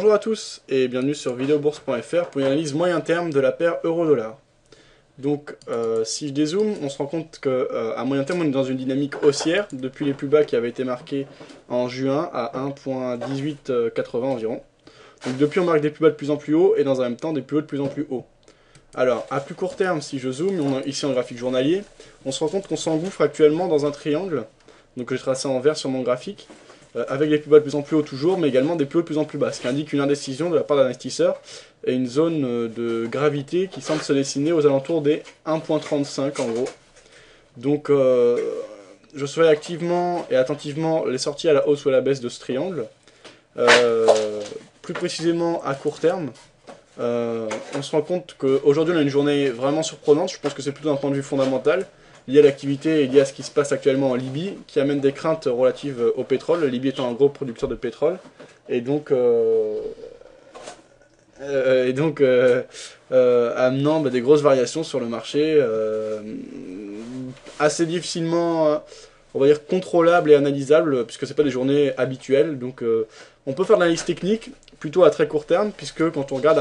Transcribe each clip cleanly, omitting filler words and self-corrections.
Bonjour à tous et bienvenue sur videobourse.fr pour une analyse moyen terme de la paire euro-dollar. Donc si je dézoome, on se rend compte qu'à moyen terme on est dans une dynamique haussière depuis les plus bas qui avaient été marqués en juin à 1.1880 environ. Donc depuis on marque des plus bas de plus en plus haut et dans un même temps des plus hauts de plus en plus haut. Alors à plus court terme, si je zoome, ici en graphique journalier, on se rend compte qu'on s'engouffre actuellement dans un triangle, donc j'ai tracé en vert sur mon graphique, avec des plus bas de plus en plus haut toujours, mais également des plus hauts de plus en plus bas, ce qui indique une indécision de la part d'investisseurs et une zone de gravité qui semble se dessiner aux alentours des 1.35 en gros. Donc je surveille activement et attentivement les sorties à la hausse ou à la baisse de ce triangle. Plus précisément à court terme, on se rend compte qu'aujourd'hui on a une journée vraiment surprenante, je pense que c'est plutôt d'un point de vue fondamental, lié à l'activité et lié à ce qui se passe actuellement en Libye, qui amène des craintes relatives au pétrole, la Libye étant un gros producteur de pétrole, et donc, amenant des grosses variations sur le marché, assez difficilement, on va dire, contrôlables et analysables, puisque c'est pas des journées habituelles, donc on peut faire de l'analyse technique, plutôt à très court terme, puisque quand on regarde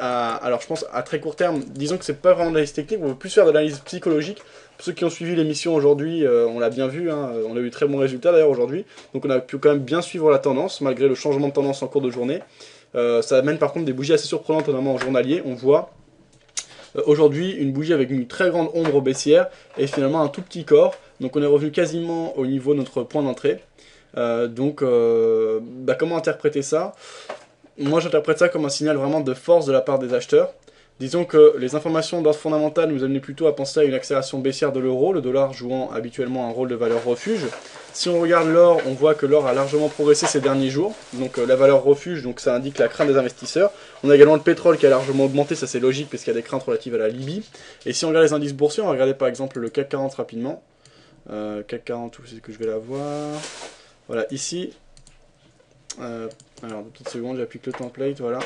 alors je pense à très court terme, disons que c'est pas vraiment de l'analyse technique, on veut plus faire de l'analyse psychologique. Pour ceux qui ont suivi l'émission aujourd'hui, on l'a bien vu, hein, on a eu très bons résultats d'ailleurs aujourd'hui, donc on a pu quand même bien suivre la tendance, malgré le changement de tendance en cours de journée. Ça amène par contre des bougies assez surprenantes, notamment en journalier. On voit aujourd'hui une bougie avec une très grande ombre baissière et finalement un tout petit corps, donc on est revenu quasiment au niveau de notre point d'entrée. Comment interpréter ça? Moi j'interprète ça comme un signal vraiment de force de la part des acheteurs. Disons que les informations d'ordre fondamental nous amenaient plutôt à penser à une accélération baissière de l'euro, le dollar jouant habituellement un rôle de valeur refuge. Si on regarde l'or, on voit que l'or a largement progressé ces derniers jours, donc la valeur refuge, donc ça indique la crainte des investisseurs. On a également le pétrole qui a largement augmenté, ça c'est logique parce qu'il y a des craintes relatives à la Libye. Et si on regarde les indices boursiers, on va regarder par exemple le CAC 40 rapidement. CAC 40, où c'est que je vais la voir? Voilà, ici. Alors, 2 petites secondes, j'applique le template, voilà.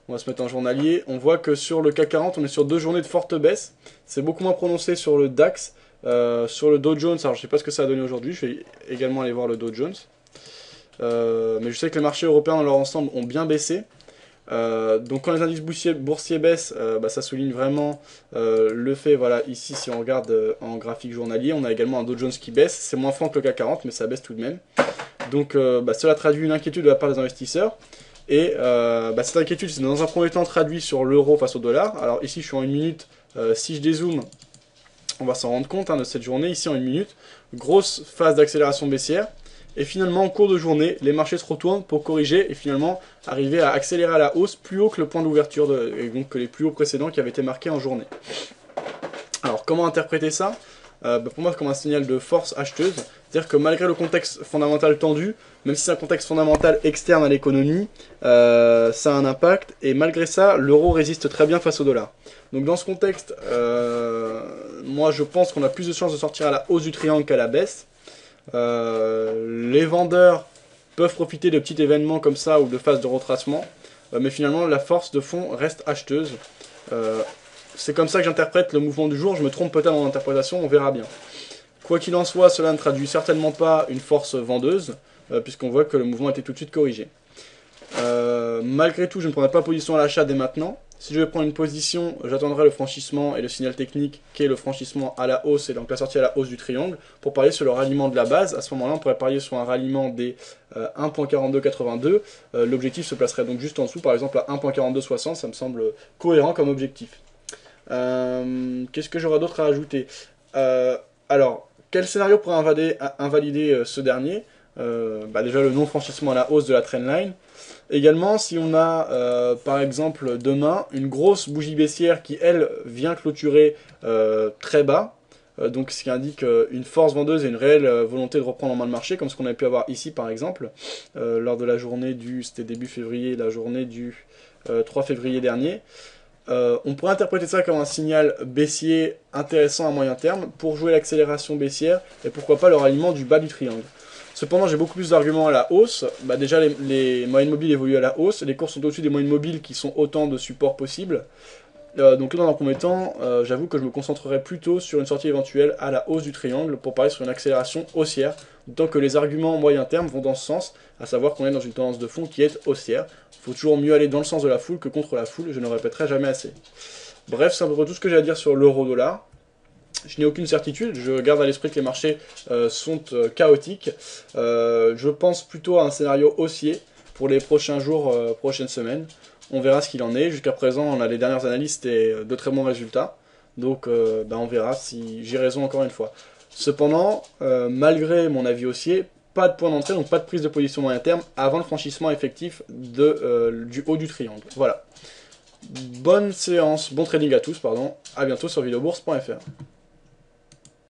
On va se mettre en journalier. On voit que sur le CAC 40, on est sur 2 journées de forte baisse. C'est beaucoup moins prononcé sur le DAX. Sur le Dow Jones, alors je sais pas ce que ça a donné aujourd'hui. Je vais également aller voir le Dow Jones. Mais je sais que les marchés européens dans leur ensemble ont bien baissé. Donc quand les indices boursiers baissent, ça souligne vraiment le fait, voilà, ici si on regarde en graphique journalier, on a également un Dow Jones qui baisse. C'est moins franc que le CAC 40, mais ça baisse tout de même. Donc cela traduit une inquiétude de la part des investisseurs. Et cette inquiétude, c'est dans un premier temps traduit sur l'euro face au dollar. Alors ici, je suis en 1 minute. Si je dézoome, on va s'en rendre compte de cette journée. Ici, en 1 minute, grosse phase d'accélération baissière. Et finalement, en cours de journée, les marchés se retournent pour corriger et finalement arriver à accélérer à la hausse plus haut que le point d'ouverture, et donc que les plus hauts précédents qui avaient été marqués en journée. Alors, comment interpréter ça? Pour moi, c'est comme un signal de force acheteuse. C'est-à-dire que malgré le contexte fondamental tendu, même si c'est un contexte fondamental externe à l'économie, ça a un impact. Et malgré ça, l'euro résiste très bien face au dollar. Donc dans ce contexte, moi je pense qu'on a plus de chances de sortir à la hausse du triangle qu'à la baisse. Les vendeurs peuvent profiter de petits événements comme ça ou de phases de retracement. Mais finalement, la force de fond reste acheteuse. C'est comme ça que j'interprète le mouvement du jour, je me trompe peut-être dans l'interprétation, on verra bien. Quoi qu'il en soit, cela ne traduit certainement pas une force vendeuse, puisqu'on voit que le mouvement a été tout de suite corrigé. Malgré tout, je ne prendrai pas position à l'achat dès maintenant. Si je vais prendre une position, j'attendrai le franchissement et le signal technique qui est le franchissement à la hausse et donc la sortie à la hausse du triangle pour parier sur le ralliement de la base. À ce moment-là, on pourrait parier sur un ralliement des 1.4282. L'objectif se placerait donc juste en dessous, par exemple à 1.4260, ça me semble cohérent comme objectif. Qu'est-ce que j'aurais d'autre à ajouter? Alors, quel scénario pourrait invalider ce dernier? Déjà le non-franchissement à la hausse de la trendline. Également, si on a, par exemple, demain, une grosse bougie baissière qui, elle, vient clôturer très bas, donc ce qui indique une force vendeuse et une réelle volonté de reprendre en main le marché, comme ce qu'on a pu avoir ici, par exemple, lors de la journée c'était début février, la journée du 3 février dernier. On pourrait interpréter ça comme un signal baissier intéressant à moyen terme pour jouer l'accélération baissière et pourquoi pas le ralliement du bas du triangle. Cependant, j'ai beaucoup plus d'arguments à la hausse. Déjà, les moyennes mobiles évoluent à la hausse. Les cours sont au-dessus des moyennes mobiles qui sont autant de supports possibles. Donc là, dans un premier temps, j'avoue que je me concentrerai plutôt sur une sortie éventuelle à la hausse du triangle pour parier sur une accélération haussière d'autant que les arguments moyen terme vont dans ce sens, à savoir qu'on est dans une tendance de fond qui est haussière. Il faut toujours mieux aller dans le sens de la foule que contre la foule, je ne répéterai jamais assez. Bref, c'est à peu près tout ce que j'ai à dire sur l'euro-dollar. Je n'ai aucune certitude, je garde à l'esprit que les marchés sont chaotiques. Je pense plutôt à un scénario haussier pour les prochains jours, prochaines semaines. On verra ce qu'il en est. Jusqu'à présent, on a les dernières analyses, c'était de très bons résultats. Donc on verra si j'ai raison encore une fois. Cependant, malgré mon avis haussier, pas de point d'entrée, donc pas de prise de position moyen terme avant le franchissement effectif du haut du triangle. Voilà. Bonne séance, bon trading à tous, pardon. À bientôt sur videobourse.fr.